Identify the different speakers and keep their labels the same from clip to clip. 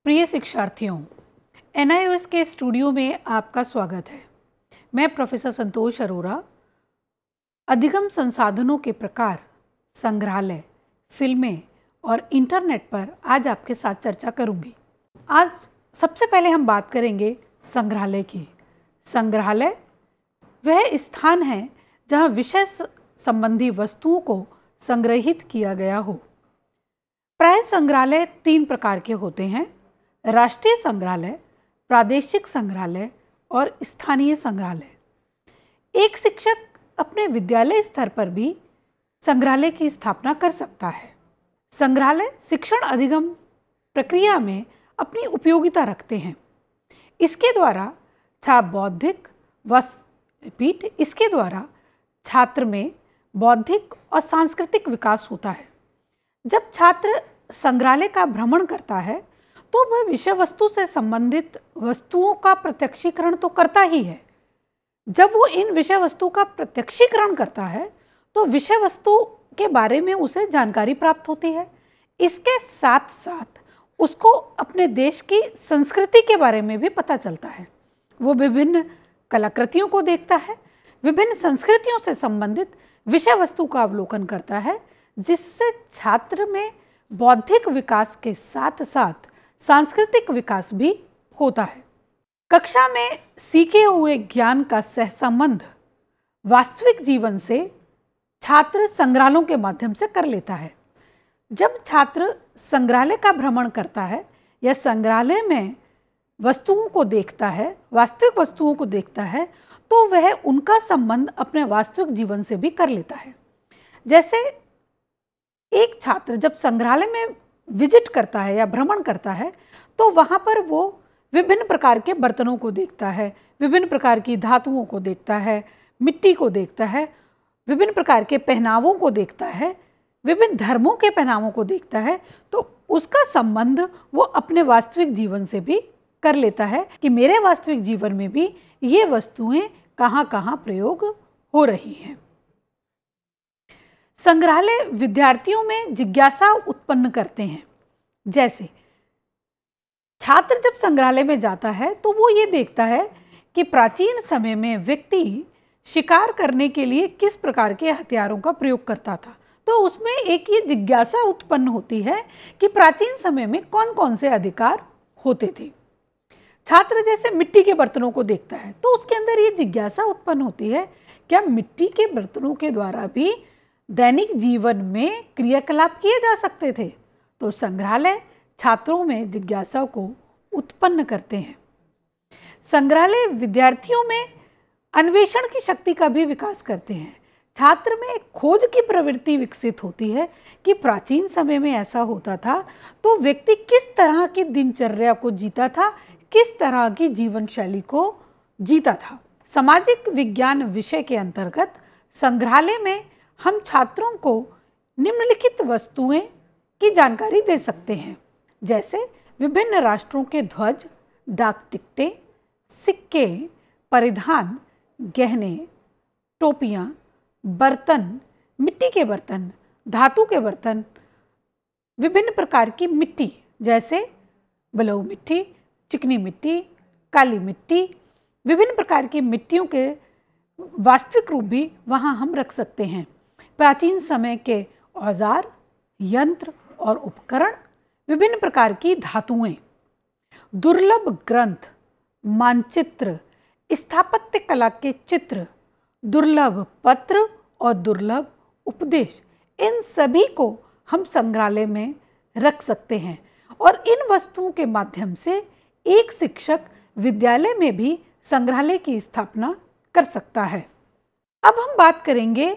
Speaker 1: प्रिय शिक्षार्थियों, NIOS के स्टूडियो में आपका स्वागत है। मैं प्रोफेसर संतोष अरोरा अधिगम संसाधनों के प्रकार, संग्रहालय, फिल्में और इंटरनेट पर आज आपके साथ चर्चा करूंगी। आज सबसे पहले हम बात करेंगे संग्रहालय की। संग्रहालय वह स्थान है जहां विषय संबंधी वस्तुओं को संग्रहित किया गया हो। प्राय संग्रहालय 3 प्रकार के होते हैं: राष्ट्रीय संग्रहालय, प्रादेशिक संग्रहालय और स्थानीय संग्रहालय। एक शिक्षक अपने विद्यालय स्तर पर भी संग्रहालय की स्थापना कर सकता है। संग्रहालय शिक्षण अधिगम प्रक्रिया में अपनी उपयोगिता रखते हैं। इसके द्वारा छात्र में बौद्धिक और सांस्कृतिक विकास होता है। जब छात्र संग्रहालय का भ्रमण करता है तो वह विषय वस्तु से संबंधित वस्तुओं का प्रत्यक्षीकरण तो करता ही है। जब वो इन विषय वस्तु का प्रत्यक्षीकरण करता है तो विषय वस्तु के बारे में उसे जानकारी प्राप्त होती है। इसके साथ साथ उसको अपने देश की संस्कृति के बारे में भी पता चलता है। वो विभिन्न कलाकृतियों को देखता है, विभिन्न संस्कृतियों से संबंधित विषय वस्तु का अवलोकन करता है, जिससे छात्र में बौद्धिक विकास के साथ साथ सांस्कृतिक विकास भी होता है। कक्षा में सीखे हुए ज्ञान का सहसंबंध वास्तविक जीवन से छात्र संग्रहालयों के माध्यम से कर लेता है। जब छात्र संग्रहालय का भ्रमण करता है या संग्रहालय में वस्तुओं को देखता है, वास्तविक वस्तुओं को देखता है, तो वह उनका संबंध अपने वास्तविक जीवन से भी कर लेता है। जैसे एक छात्र जब संग्रहालय में विजिट करता है या भ्रमण करता है तो वहाँ पर वो विभिन्न प्रकार के बर्तनों को देखता है, विभिन्न प्रकार की धातुओं को देखता है, मिट्टी को देखता है, विभिन्न प्रकार के पहनावों को देखता है, विभिन्न धर्मों के पहनावों को देखता है, तो उसका संबंध वो अपने वास्तविक जीवन से भी कर लेता है कि मेरे वास्तविक जीवन में भी ये वस्तुएं कहाँ कहाँ प्रयोग हो रही हैं। संग्रहालय विद्यार्थियों में जिज्ञासा उत्पन्न करते हैं। जैसे छात्र जब संग्रहालय में जाता है तो वो ये देखता है कि प्राचीन समय में व्यक्ति शिकार करने के लिए किस प्रकार के हथियारों का प्रयोग करता था। तो उसमें एक ये जिज्ञासा उत्पन्न होती है कि प्राचीन समय में कौन कौन से अधिकार होते थे। छात्र जैसे मिट्टी के बर्तनों को देखता है तो उसके अंदर ये जिज्ञासा उत्पन्न होती है, क्या मिट्टी के बर्तनों के द्वारा भी दैनिक जीवन में क्रियाकलाप किए जा सकते थे। तो संग्रहालय छात्रों में जिज्ञासा को उत्पन्न करते हैं। संग्रहालय विद्यार्थियों में अन्वेषण की शक्ति का भी विकास करते हैं। छात्र में एक खोज की प्रवृत्ति विकसित होती है कि प्राचीन समय में ऐसा होता था तो व्यक्ति किस तरह की दिनचर्या को जीता था, किस तरह की जीवन शैली को जीता था। सामाजिक विज्ञान विषय के अंतर्गत संग्रहालय में हम छात्रों को निम्नलिखित वस्तुएं की जानकारी दे सकते हैं, जैसे विभिन्न राष्ट्रों के ध्वज, डाक टिकटें, सिक्के, परिधान, गहने, टोपियां, बर्तन, मिट्टी के बर्तन, धातु के बर्तन, विभिन्न प्रकार की मिट्टी जैसे बलुई मिट्टी, चिकनी मिट्टी, काली मिट्टी, विभिन्न प्रकार की मिट्टियों के वास्तविक रूप भी वहाँ हम रख सकते हैं। प्राचीन समय के औजार, यंत्र और उपकरण, विभिन्न प्रकार की धातुएं, दुर्लभ ग्रंथ, मानचित्र, स्थापत्य कला के चित्र, दुर्लभ पत्र और दुर्लभ उपदेश, इन सभी को हम संग्रहालय में रख सकते हैं। और इन वस्तुओं के माध्यम से एक शिक्षक विद्यालय में भी संग्रहालय की स्थापना कर सकता है। अब हम बात करेंगे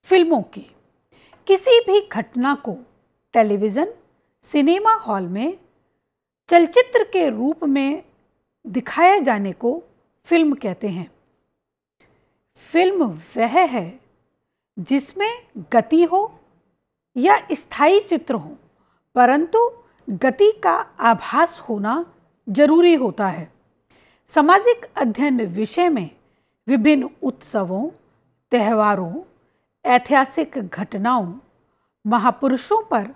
Speaker 1: फिल्मों की। किसी भी घटना को टेलीविज़न, सिनेमा हॉल में चलचित्र के रूप में दिखाया जाने को फिल्म कहते हैं। फिल्म वह है जिसमें गति हो या स्थायी चित्र हो, परंतु गति का आभास होना जरूरी होता है। सामाजिक अध्ययन विषय में विभिन्न उत्सवों, त्योहारों, ऐतिहासिक घटनाओं, महापुरुषों पर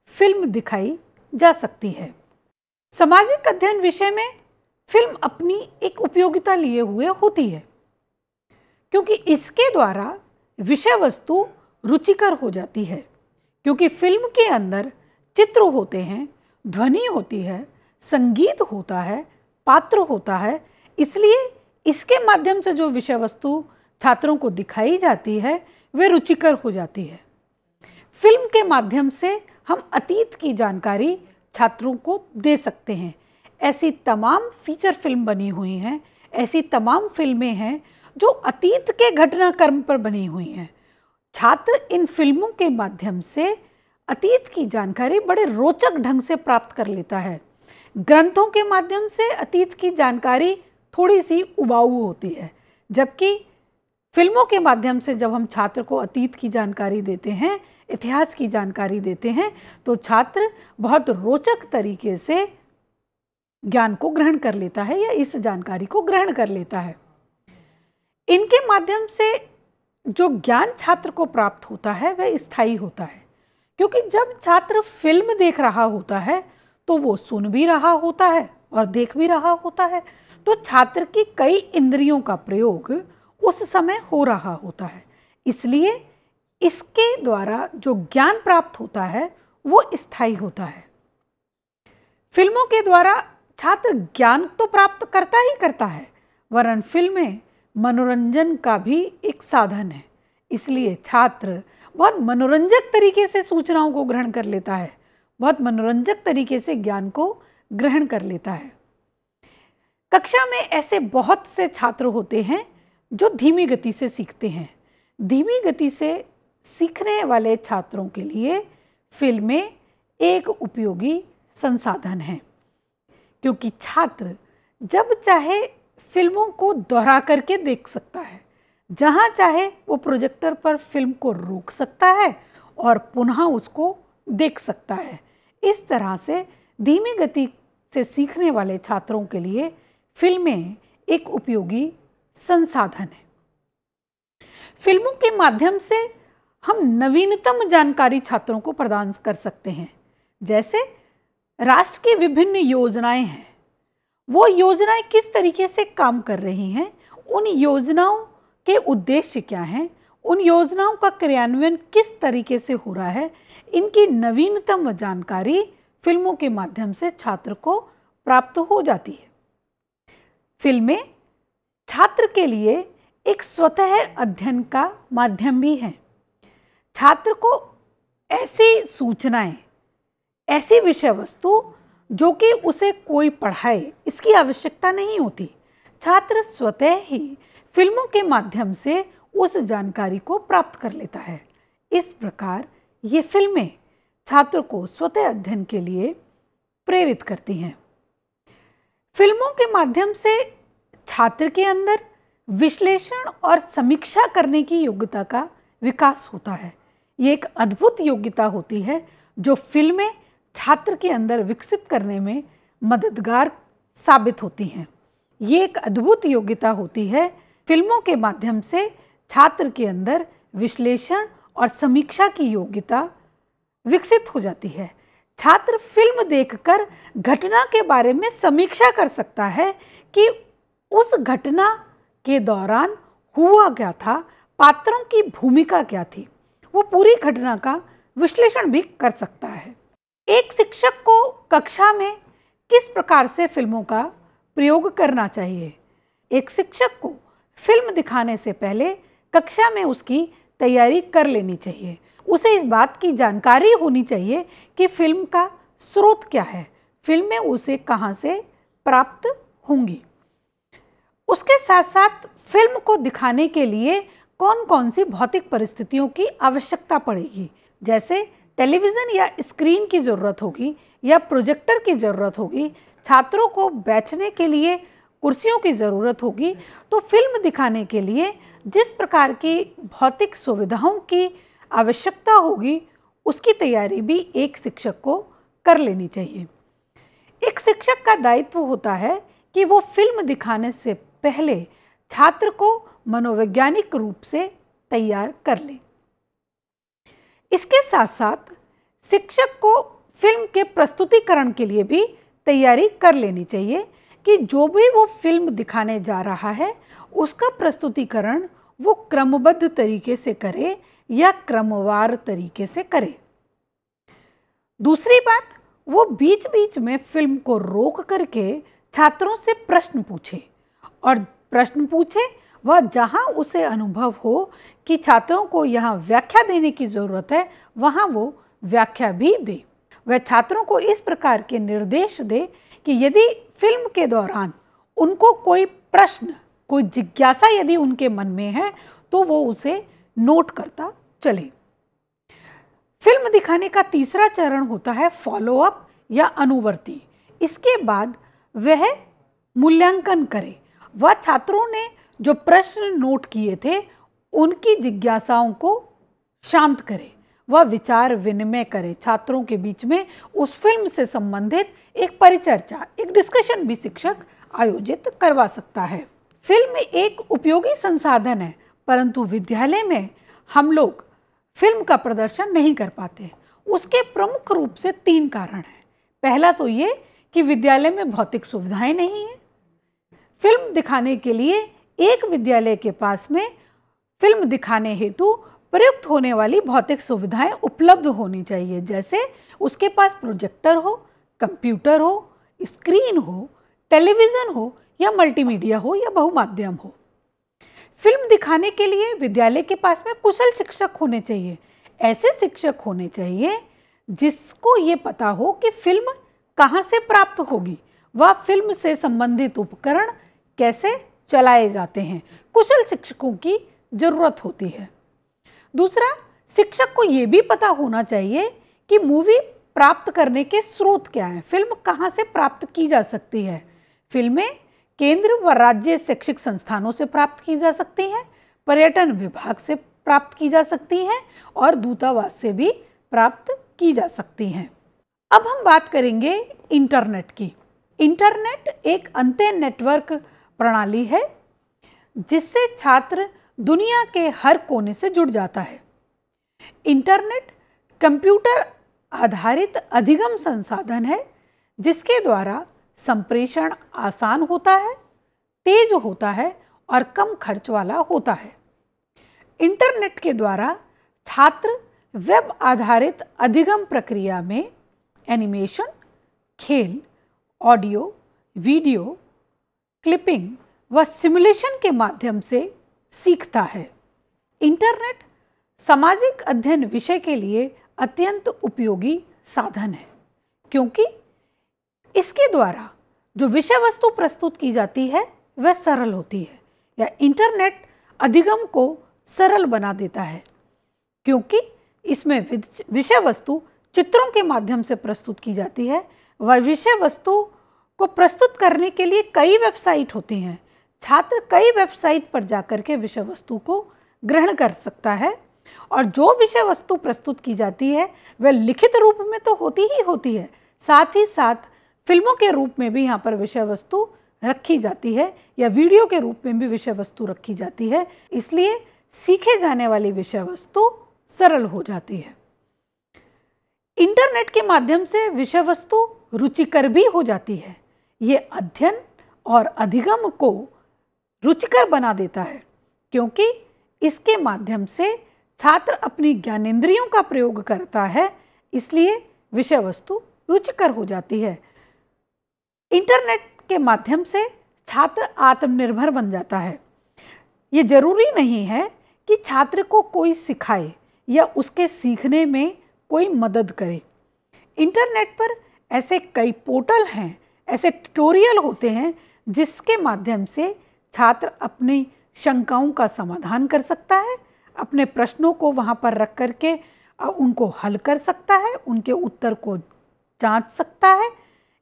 Speaker 1: फिल्म दिखाई जा सकती है। सामाजिक अध्ययन विषय में फिल्म अपनी एक उपयोगिता लिए हुए होती है, क्योंकि इसके द्वारा विषय वस्तु रुचिकर हो जाती है, क्योंकि फिल्म के अंदर चित्र होते हैं, ध्वनि होती है, संगीत होता है, पात्र होता है। इसलिए इसके माध्यम से जो विषय वस्तु छात्रों को दिखाई जाती है वे रुचिकर हो जाती है। फिल्म के माध्यम से हम अतीत की जानकारी छात्रों को दे सकते हैं। ऐसी तमाम फीचर फिल्म बनी हुई हैं, ऐसी तमाम फिल्में हैं जो अतीत के घटनाक्रम पर बनी हुई हैं। छात्र इन फिल्मों के माध्यम से अतीत की जानकारी बड़े रोचक ढंग से प्राप्त कर लेता है। ग्रंथों के माध्यम से अतीत की जानकारी थोड़ी सी उबाऊ होती है, जबकि फिल्मों के माध्यम से जब हम छात्र को अतीत की जानकारी देते हैं, इतिहास की जानकारी देते हैं, तो छात्र बहुत रोचक तरीके से ज्ञान को ग्रहण कर लेता है या इस जानकारी को ग्रहण कर लेता है। इनके माध्यम से जो ज्ञान छात्र को प्राप्त होता है वह स्थायी होता है, क्योंकि जब छात्र फिल्म देख रहा होता है तो वो सुन भी रहा होता है और देख भी रहा होता है, तो छात्र की कई इंद्रियों का प्रयोग उस समय हो रहा होता है। इसलिए इसके द्वारा जो ज्ञान प्राप्त होता है वो स्थायी होता है। फिल्मों के द्वारा छात्र ज्ञान तो प्राप्त करता ही करता है, वरन फिल्में मनोरंजन का भी एक साधन है। इसलिए छात्र बहुत मनोरंजक तरीके से सूचनाओं को ग्रहण कर लेता है, बहुत मनोरंजक तरीके से ज्ञान को ग्रहण कर लेता है। कक्षा में ऐसे बहुत से छात्र होते हैं जो धीमी गति से सीखते हैं। धीमी गति से सीखने वाले छात्रों के लिए फिल्में एक उपयोगी संसाधन है, क्योंकि छात्र जब चाहे फिल्मों को दोहरा करके देख सकता है, जहाँ चाहे वो प्रोजेक्टर पर फिल्म को रोक सकता है और पुनः उसको देख सकता है। इस तरह से धीमी गति से सीखने वाले छात्रों के लिए फिल्में एक उपयोगी संसाधन है। फिल्मों के माध्यम से हम नवीनतम जानकारी छात्रों को प्रदान कर सकते हैं। जैसे राष्ट्र की विभिन्न योजनाएं हैं, वो योजनाएं किस तरीके से काम कर रही हैं, उन योजनाओं के उद्देश्य क्या हैं, उन योजनाओं का क्रियान्वयन किस तरीके से हो रहा है, इनकी नवीनतम जानकारी फिल्मों के माध्यम से छात्र को प्राप्त हो जाती है। फिल्में छात्र के लिए एक स्वतः अध्ययन का माध्यम भी है। छात्र को ऐसी सूचनाएं, ऐसी विषय वस्तु जो कि उसे कोई पढ़ाए, इसकी आवश्यकता नहीं होती। छात्र स्वतः ही फिल्मों के माध्यम से उस जानकारी को प्राप्त कर लेता है। इस प्रकार ये फिल्में छात्र को स्वतः अध्ययन के लिए प्रेरित करती हैं। फिल्मों के माध्यम से छात्र के अंदर विश्लेषण और समीक्षा करने की योग्यता का विकास होता है। ये एक अद्भुत योग्यता होती है जो फिल्में छात्र के अंदर विकसित करने में मददगार साबित होती हैं। ये एक अद्भुत योग्यता होती है। फिल्मों के माध्यम से छात्र के अंदर विश्लेषण और समीक्षा की योग्यता विकसित हो जाती है। छात्र फिल्म देखकर घटना के बारे में समीक्षा कर सकता है कि उस घटना के दौरान हुआ क्या था, पात्रों की भूमिका क्या थी। वो पूरी घटना का विश्लेषण भी कर सकता है। एक शिक्षक को कक्षा में किस प्रकार से फिल्मों का प्रयोग करना चाहिए? एक शिक्षक को फिल्म दिखाने से पहले कक्षा में उसकी तैयारी कर लेनी चाहिए। उसे इस बात की जानकारी होनी चाहिए कि फिल्म का स्रोत क्या है, फिल्में उसे कहाँ से प्राप्त होंगी। उसके साथ साथ फिल्म को दिखाने के लिए कौन कौन सी भौतिक परिस्थितियों की आवश्यकता पड़ेगी। जैसे टेलीविज़न या स्क्रीन की ज़रूरत होगी या प्रोजेक्टर की ज़रूरत होगी, छात्रों को बैठने के लिए कुर्सियों की ज़रूरत होगी। तो फिल्म दिखाने के लिए जिस प्रकार की भौतिक सुविधाओं की आवश्यकता होगी, उसकी तैयारी भी एक शिक्षक को कर लेनी चाहिए। एक शिक्षक का दायित्व होता है कि वो फिल्म दिखाने से पहले छात्र को मनोवैज्ञानिक रूप से तैयार कर ले। इसके साथ साथ शिक्षक को फिल्म के प्रस्तुतिकरण के लिए भी तैयारी कर लेनी चाहिए कि जो भी वो फिल्म दिखाने जा रहा है उसका प्रस्तुतिकरण वो क्रमबद्ध तरीके से करे या क्रमवार तरीके से करे। दूसरी बात, वो बीच बीच में फिल्म को रोक करके छात्रों से प्रश्न पूछे, और प्रश्न पूछे वह जहां उसे अनुभव हो कि छात्रों को यहाँ व्याख्या देने की ज़रूरत है वहाँ वो व्याख्या भी दे। वह छात्रों को इस प्रकार के निर्देश दे कि यदि फिल्म के दौरान उनको कोई प्रश्न, कोई जिज्ञासा यदि उनके मन में है तो वो उसे नोट करता चले। फिल्म दिखाने का तीसरा चरण होता है फॉलोअप या अनुवर्ती। इसके बाद वह मूल्यांकन करे। वह छात्रों ने जो प्रश्न नोट किए थे उनकी जिज्ञासाओं को शांत करे। वह विचार विनिमय करे। छात्रों के बीच में उस फिल्म से संबंधित एक परिचर्चा, एक डिस्कशन भी शिक्षक आयोजित करवा सकता है। फिल्म एक उपयोगी संसाधन है, परंतु विद्यालय में हम लोग फिल्म का प्रदर्शन नहीं कर पाते। उसके प्रमुख रूप से 3 कारण हैं। पहला तो ये कि विद्यालय में भौतिक सुविधाएं नहीं हैं। फिल्म दिखाने के लिए एक विद्यालय के पास में फिल्म दिखाने हेतु प्रयुक्त होने वाली भौतिक सुविधाएं उपलब्ध होनी चाहिए, जैसे उसके पास प्रोजेक्टर हो, कंप्यूटर हो, स्क्रीन हो, टेलीविज़न हो या मल्टीमीडिया हो या बहुमाध्यम हो। फिल्म दिखाने के लिए विद्यालय के पास में कुशल शिक्षक होने चाहिए। ऐसे शिक्षक होने चाहिए जिसको ये पता हो कि फिल्म कहाँ से प्राप्त होगी, वह फिल्म से संबंधित उपकरण कैसे चलाए जाते हैं। कुशल शिक्षकों की ज़रूरत होती है। दूसरा, शिक्षक को ये भी पता होना चाहिए कि मूवी प्राप्त करने के स्रोत क्या हैं, फिल्म कहाँ से प्राप्त की जा सकती है। फिल्में केंद्र व राज्य शैक्षिक संस्थानों से प्राप्त की जा सकती हैं, पर्यटन विभाग से प्राप्त की जा सकती हैं और दूतावास से भी प्राप्त की जा सकती हैं। अब हम बात करेंगे इंटरनेट की। इंटरनेट एक अंतः नेटवर्क प्रणाली है जिससे छात्र दुनिया के हर कोने से जुड़ जाता है। इंटरनेट कंप्यूटर आधारित अधिगम संसाधन है जिसके द्वारा संप्रेषण आसान होता है, तेज होता है और कम खर्च वाला होता है। इंटरनेट के द्वारा छात्र वेब आधारित अधिगम प्रक्रिया में एनिमेशन, खेल, ऑडियो, वीडियो, क्लिपिंग व सिमुलेशन के माध्यम से सीखता है। इंटरनेट सामाजिक अध्ययन विषय के लिए अत्यंत उपयोगी साधन है, क्योंकि इसके द्वारा जो विषय वस्तु प्रस्तुत की जाती है वह सरल होती है, या इंटरनेट अधिगम को सरल बना देता है, क्योंकि इसमें विषय वस्तु चित्रों के माध्यम से प्रस्तुत की जाती है। वह विषय वस्तु को प्रस्तुत करने के लिए कई वेबसाइट होती हैं। छात्र कई वेबसाइट पर जाकर के विषय वस्तु को ग्रहण कर सकता है, और जो विषय वस्तु प्रस्तुत की जाती है वह लिखित रूप में तो होती ही होती है, साथ ही साथ फिल्मों के रूप में भी यहाँ पर विषय वस्तु रखी जाती है, या वीडियो के रूप में भी विषय वस्तु रखी जाती है। इसलिए सीखे जाने वाली विषय वस्तु सरल हो जाती है। इंटरनेट के माध्यम से विषय वस्तु रुचिकर भी हो जाती है। ये अध्ययन और अधिगम को रुचिकर बना देता है, क्योंकि इसके माध्यम से छात्र अपनी ज्ञानेंद्रियों का प्रयोग करता है, इसलिए विषय वस्तु रुचिकर हो जाती है। इंटरनेट के माध्यम से छात्र आत्मनिर्भर बन जाता है। ये जरूरी नहीं है कि छात्र को कोई सिखाए या उसके सीखने में कोई मदद करे। इंटरनेट पर ऐसे कई पोर्टल हैं, ऐसे ट्यूटोरियल होते हैं जिसके माध्यम से छात्र अपनी शंकाओं का समाधान कर सकता है, अपने प्रश्नों को वहाँ पर रख करके उनको हल कर सकता है, उनके उत्तर को जांच सकता है।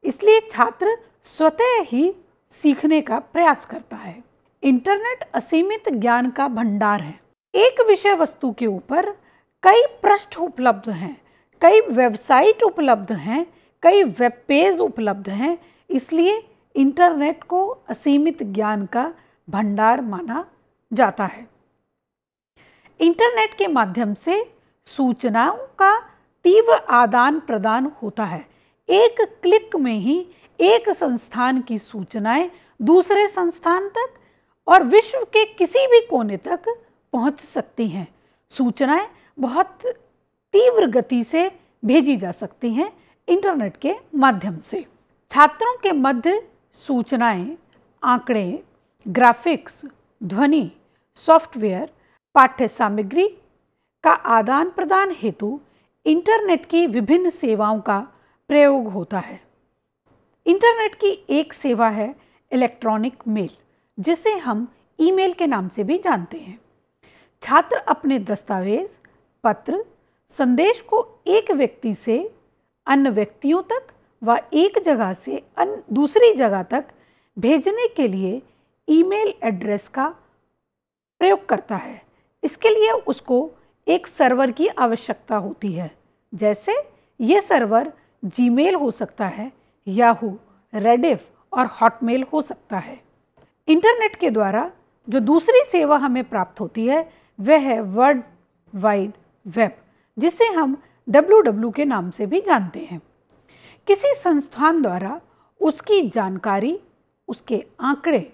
Speaker 1: इसलिए छात्र स्वतः ही सीखने का प्रयास करता है। इंटरनेट असीमित ज्ञान का भंडार है। एक विषय वस्तु के ऊपर कई पृष्ठ उपलब्ध हैं, कई वेबसाइट उपलब्ध हैं, कई वेब पेज उपलब्ध हैं, इसलिए इंटरनेट को असीमित ज्ञान का भंडार माना जाता है। इंटरनेट के माध्यम से सूचनाओं का तीव्र आदान प्रदान होता है। एक क्लिक में ही एक संस्थान की सूचनाएं दूसरे संस्थान तक और विश्व के किसी भी कोने तक पहुंच सकती हैं। सूचनाएं बहुत तीव्र गति से भेजी जा सकती हैं इंटरनेट के माध्यम से। छात्रों के मध्य सूचनाएं, आंकड़े, ग्राफिक्स, ध्वनि, सॉफ्टवेयर, पाठ्य सामग्री का आदान प्रदान हेतु इंटरनेट की विभिन्न सेवाओं का प्रयोग होता है। इंटरनेट की एक सेवा है इलेक्ट्रॉनिक मेल, जिसे हम ईमेल के नाम से भी जानते हैं। छात्र अपने दस्तावेज, पत्र, संदेश को एक व्यक्ति से अन्य व्यक्तियों तक व एक जगह से दूसरी जगह तक भेजने के लिए ईमेल एड्रेस का प्रयोग करता है। इसके लिए उसको एक सर्वर की आवश्यकता होती है। जैसे ये सर्वर जीमेल हो सकता है, याहू, रेडिफ और हॉटमेल हो सकता है। इंटरनेट के द्वारा जो दूसरी सेवा हमें प्राप्त होती है वह है वर्ल्ड वाइड वेब, जिसे हम WWW के नाम से भी जानते हैं। किसी संस्थान द्वारा उसकी जानकारी, उसके आंकड़े,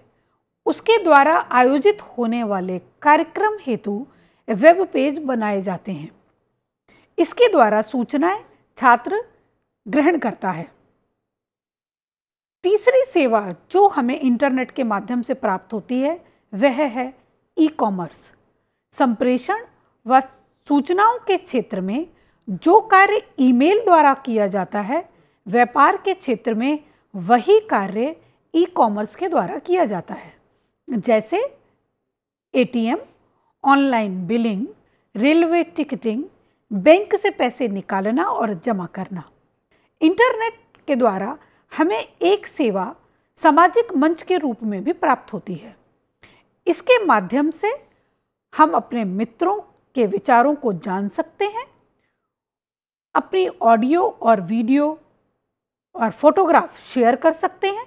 Speaker 1: उसके द्वारा आयोजित होने वाले कार्यक्रम हेतु वेब पेज बनाए जाते हैं। इसके द्वारा सूचनाएं छात्र ग्रहण करता है। तीसरी सेवा जो हमें इंटरनेट के माध्यम से प्राप्त होती है वह है ई-कॉमर्स। संप्रेषण व सूचनाओं के क्षेत्र में जो कार्य ईमेल द्वारा किया जाता है, व्यापार के क्षेत्र में वही कार्य ई-कॉमर्स के द्वारा किया जाता है। जैसे ATM, online billing, railway ticketing, bank से पैसे निकालना और जमा करना। इंटरनेट के द्वारा हमें एक सेवा सामाजिक मंच के रूप में भी प्राप्त होती है। इसके माध्यम से हम अपने मित्रों के विचारों को जान सकते हैं, अपनी ऑडियो और वीडियो और फोटोग्राफ शेयर कर सकते हैं।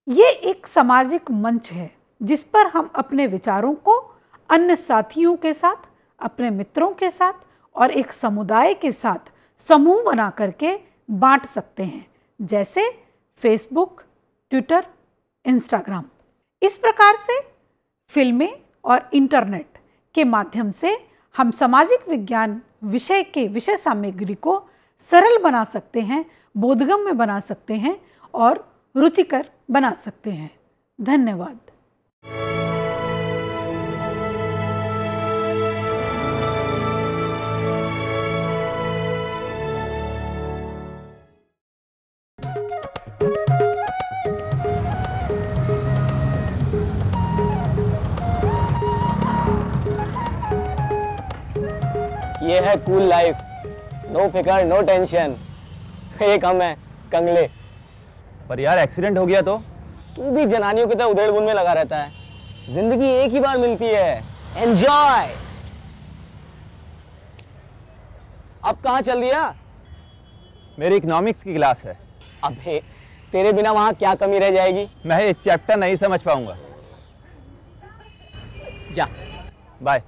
Speaker 1: ये एक सामाजिक मंच है जिस पर हम अपने विचारों को अन्य साथियों के साथ, अपने मित्रों के साथ और एक समुदाय के साथ समूह बना करके बांट सकते हैं, जैसे फेसबुक, ट्विटर, इंस्टाग्राम। इस प्रकार से फिल्में और इंटरनेट के माध्यम से हम सामाजिक विज्ञान विषय के विषय सामग्री को सरल बना सकते हैं, बोधगम्य बना सकते हैं और रुचिकर बना सकते हैं। धन्यवाद।
Speaker 2: ये है कूल लाइफ, नो फिकर नो टेंशन। एक हम है कंगले।
Speaker 3: पर यार एक्सीडेंट हो गया तो?
Speaker 2: तू भी जनानियों की तरह उधेड़-बुन में लगा रहता है। जिंदगी एक ही बार मिलती है, एंजॉय। अब कहाँ चल दिया?
Speaker 3: मेरी इकोनॉमिक्स की क्लास है।
Speaker 2: अबे तेरे बिना वहां क्या कमी रह जाएगी?
Speaker 3: मैं ये चैप्टर नहीं समझ पाऊंगा।
Speaker 2: जा
Speaker 3: बाय।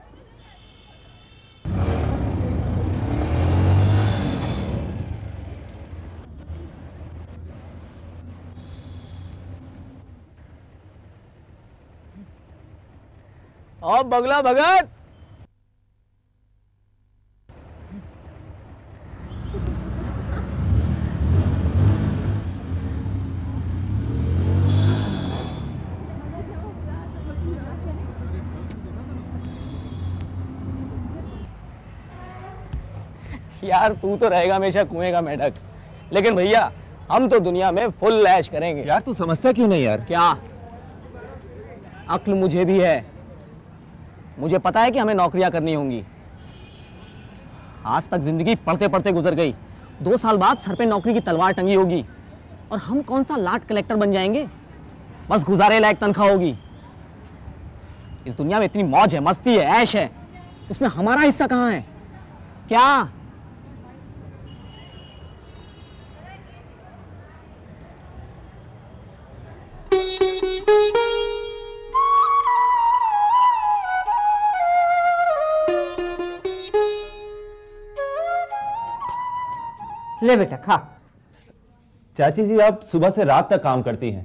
Speaker 2: और बगला भगत। यार तू तो रहेगा हमेशा कुएं का मेढक, लेकिन भैया हम तो दुनिया में फुल ऐश करेंगे।
Speaker 3: यार तू समझता क्यों नहीं यार?
Speaker 2: क्या अक्ल मुझे भी है। मुझे पता है कि हमें नौकरियां करनी होंगी। आज तक जिंदगी पढ़ते पढ़ते गुजर गई। 2 साल बाद सर पे नौकरी की तलवार टंगी होगी और हम कौन सा लाट कलेक्टर बन जाएंगे। बस गुजारे लायक तनख्वाह होगी। इस दुनिया में इतनी मौज है, मस्ती है, ऐश है, उसमें हमारा हिस्सा कहाँ है? क्या
Speaker 4: ले बेटा खा।
Speaker 3: चाची जी, आप सुबह से रात तक काम करती हैं,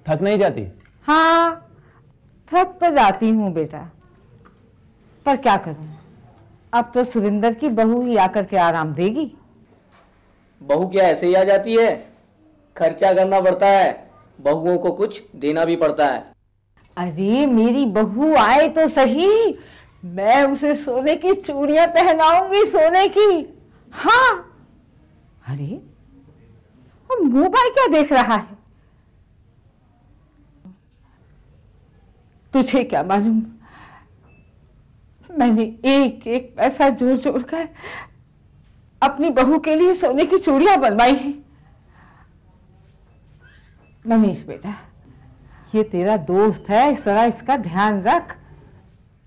Speaker 3: थक नहीं जाती?
Speaker 4: हाँ, थक तो जाती हूँ बेटा, पर क्या करूँ, अब तो सुरेंद्र की बहू ही आकर के आराम देगी।
Speaker 2: बहू क्या ऐसे ही आ जाती है? खर्चा करना पड़ता है, बहुओं को कुछ देना भी पड़ता है।
Speaker 4: अरे मेरी बहू आए तो सही, मैं उसे सोने की चूड़ियां पहनाऊंगी, सोने की। हाँ, अरे मोबाइल क्या देख रहा है? तुझे क्या मालूम, मैंने एक एक पैसा जोड़ जोड़ कर अपनी बहू के लिए सोने की चूड़ियां बनवाई हैं। मनीष बेटा, ये तेरा दोस्त है, इस तरह इसका ध्यान रख।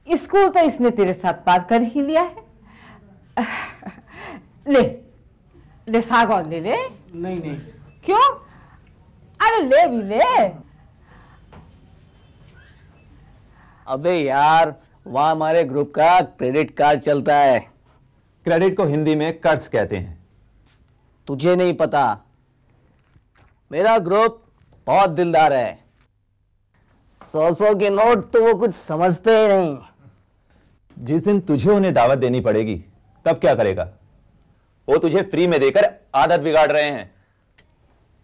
Speaker 4: स्कूल तो इसने तेरे साथ पार कर ही लिया है। ले ले सागौन ले ले।
Speaker 2: नहीं नहीं।
Speaker 4: क्यों? अरे ले भी ले।
Speaker 2: अबे यार, वहाँ हमारे ग्रुप का क्रेडिट कार्ड चलता है।
Speaker 3: क्रेडिट को हिंदी में कर्ज कहते हैं।
Speaker 2: तुझे नहीं पता, मेरा ग्रुप बहुत दिलदार है। 100 के नोट तो वो कुछ समझते ही नहीं।
Speaker 3: जिस दिन तुझे उन्हें दावत देनी पड़ेगी तब क्या करेगा? वो तुझे फ्री में देकर आदत बिगाड़ रहे हैं।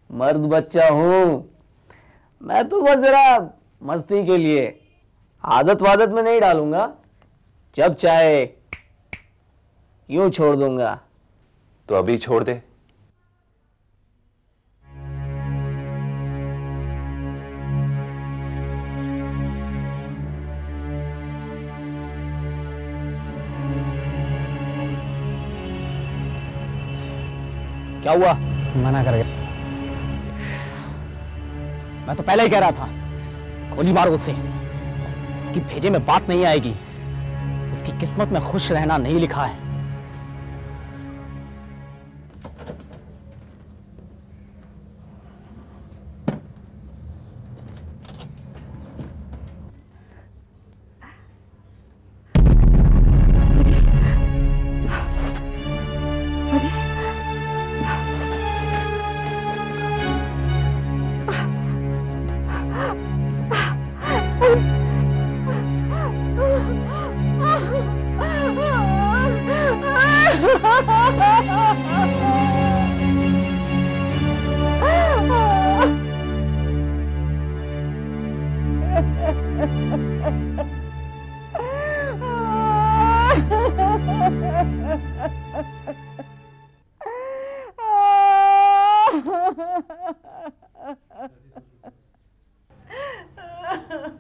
Speaker 2: मर्द बच्चा हूं मैं, तो बस जरा मस्ती के लिए, आदत वादत में नहीं डालूंगा। जब चाहे यूं छोड़ दूंगा।
Speaker 3: तो अभी छोड़ दे।
Speaker 2: क्या हुआ? मना कर गया। मैं तो पहले ही कह रहा था, गोली मारो उसे। इसकी भेजे में बात नहीं आएगी, इसकी किस्मत में खुश रहना नहीं लिखा है।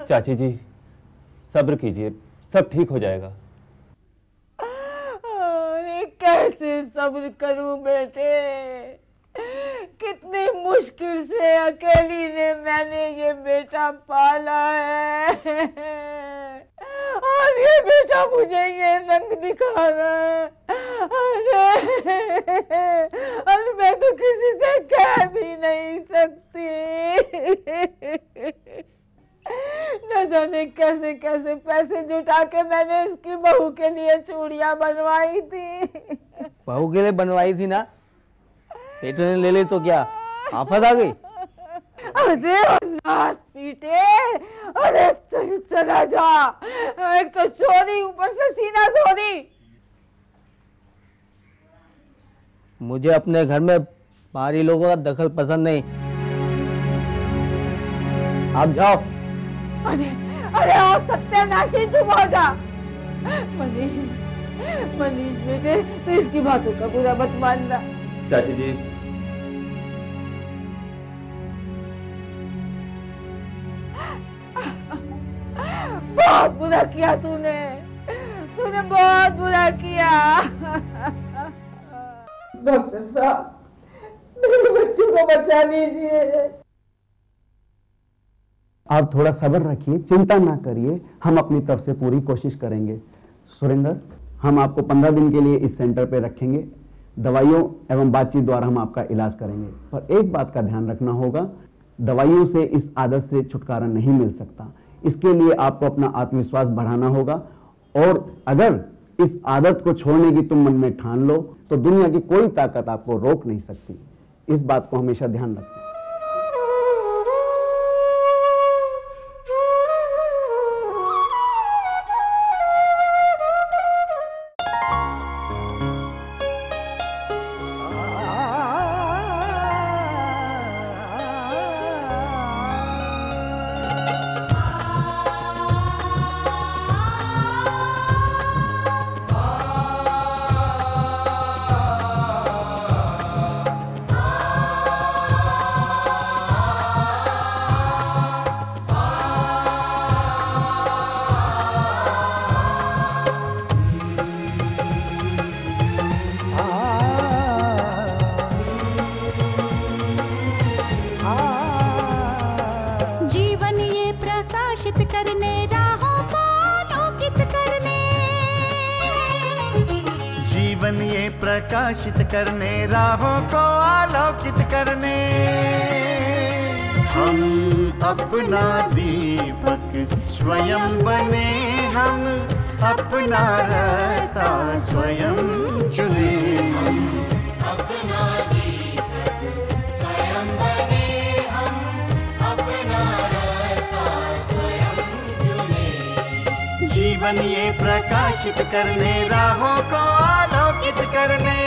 Speaker 3: चाची जी, सब्र कीजिए, सब ठीक हो जाएगा।
Speaker 4: अरे कैसे सब्र करूं बेटे, कितनी मुश्किल से अकेली ने मैंने ये बेटा पाला है, और ये बेटा मुझे ये रंग दिखा रहा है। अरे मैं तो किसी से कह भी नहीं सकती। न जाने कैसे कैसे पैसे जुटा के मैंने इसकी बहू के लिए चूड़ियां बनवाई थी।
Speaker 2: बहू के लिए बनवाई थी ना, बेटे ने ले ली तो क्या आफत आ गई?
Speaker 4: अरे नास पीटे, अरे तू चला जा, एक तो चोरी, ऊपर से सीना चोरी।
Speaker 2: मुझे अपने घर में बाहरी लोगों का दखल पसंद नहीं। आप जाओ।
Speaker 4: अरे अरे ओ सत्यानाशी, चुप हो जा। मनीष, मनीष बेटे, तो इसकी बातों का बुरा मत मानना।
Speaker 3: चाची जी,
Speaker 4: बहुत बुरा किया तूने, तूने बहुत बुरा किया। डॉक्टर साहब, मेरे बच्चों को बचा लीजिए।
Speaker 5: आप थोड़ा सब्र रखिए, चिंता ना करिए, हम अपनी तरफ से पूरी कोशिश करेंगे। सुरेंद्र, हम आपको 15 दिन के लिए इस सेंटर पे रखेंगे। दवाइयों एवं बातचीत द्वारा हम आपका इलाज करेंगे, पर एक बात का ध्यान रखना होगा, दवाइयों से इस आदत से छुटकारा नहीं मिल सकता। इसके लिए आपको अपना आत्मविश्वास बढ़ाना होगा, और अगर इस आदत को छोड़ने की तुम मन में ठान लो तो दुनिया की कोई ताकत आपको रोक नहीं सकती। इस बात को हमेशा ध्यान रखें।
Speaker 6: प्रकाशित करने राहों को आलोकित करने, हम अपना दीपक स्वयं बने, हम अपना रास्ता स्वयं चुने। हम अपना दीपक स्वयं बने, हम अपना रास्ता स्वयं चुने। जीवन ये प्रकाशित करने राहों को आलोकित करने।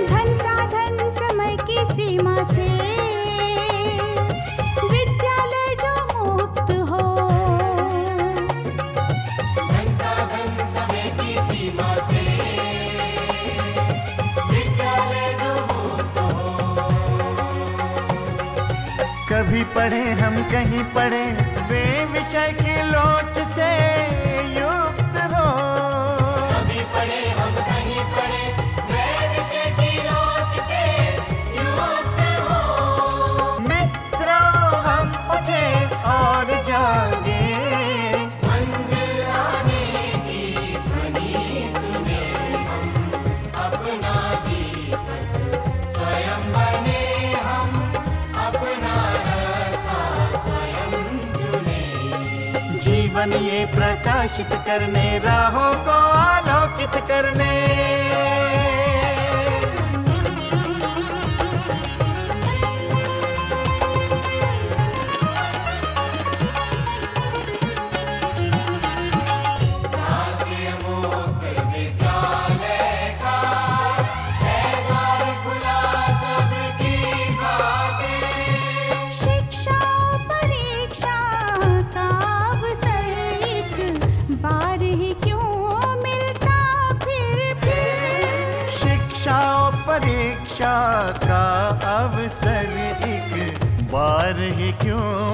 Speaker 7: धन साधन समय की सीमा से विद्यालय जो मुक्त हो, धन साधन समय की सीमा से
Speaker 6: कभी पढ़े हम कहीं पढ़े वे विषय की लोच से युक्त हो,
Speaker 7: कभी पढ़े हम कहीं पढ़े वे विषय की लोच से युक्त हो।
Speaker 6: मित्रों हम उठे और जागे,
Speaker 7: मंजिल आने की ध्वनि सुने, हम अपना दीपक स्वयं बने, हम अपना
Speaker 6: जीवन ये प्रकाशित करने राहों को आलोकित करने।
Speaker 7: राष्ट्रीय मुक्त विद्यालय का है द्वार खुला सबकी खातिर। शिक्षा परीक्षा का बार ही क्यों मिलता फिर
Speaker 6: शिक्षा परीक्षा का अवसर एक बार ही क्यों